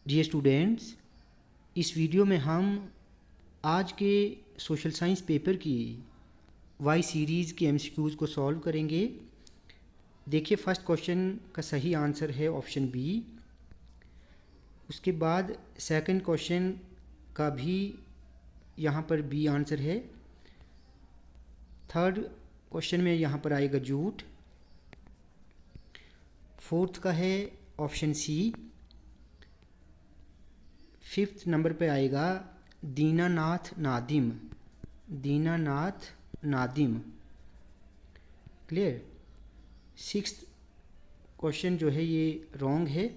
Dear students, इस video में हम आज के सोशल साइंस पेपर की वाई सीरीज़ के एमसीक्यूज़ को सॉल्व करेंगे। देखिए, फर्स्ट क्वेश्चन का सही आंसर है ऑप्शन बी। उसके बाद सेकंड क्वेश्चन का भी यहाँ पर बी आंसर है। थर्ड क्वेश्चन में यहाँ पर आएगा झूठ। फोर्थ का है ऑप्शन सी। फिफ्थ नंबर पे आएगा Dinanath Nadim, Dinanath Nadim. Clear. Sixth question जो है ये रॉन्ग है,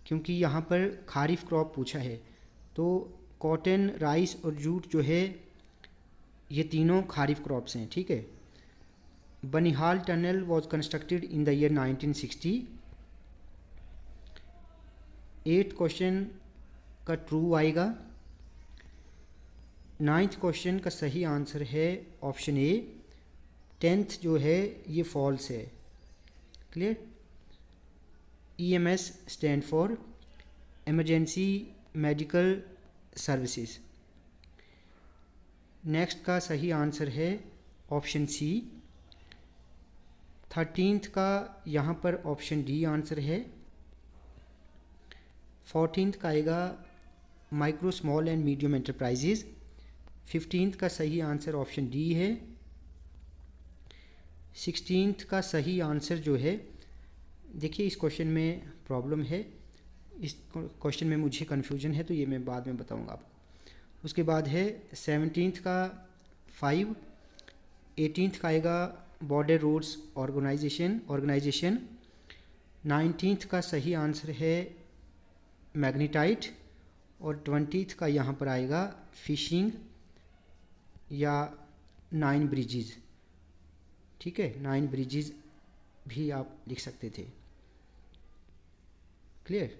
क्योंकि यहाँ पर खारिफ क्रॉप पूछा है। तो कॉटन, राइस और जूट जो है ये तीनों खारिफ क्रॉप्स हैं। ठीक है। Banihal tunnel was constructed in the year 1960। Eighth question का ट्रू आएगा। नाइन्थ क्वेश्चन का सही आंसर है ऑप्शन ए। टेंथ जो है ये फॉल्स है। Clear. EMS stand for emergency medical services. Next का सही आंसर है ऑप्शन सी। 13th का यहाँ पर ऑप्शन डी आंसर है। 14th का आएगा micro small and medium enterprises. 15th का सही आंसर ऑप्शन डी है। 16th का सही आंसर जो है, देखिए इस क्वेश्चन में प्रॉब्लम है, इस क्वेश्चन में मुझे कन्फ्यूजन है, तो ये मैं बाद में बताऊंगा आपको। उसके बाद है 17th का 5। 18th का आएगा बॉर्डर रोड्स ऑर्गेनाइजेशन। 19th का सही आंसर है मैग्नीटाइट। और 20th का यहाँ पर आएगा फिशिंग या 9 ब्रिजेज। ठीक है, 9 ब्रिजेज भी आप लिख सकते थे। क्लियर।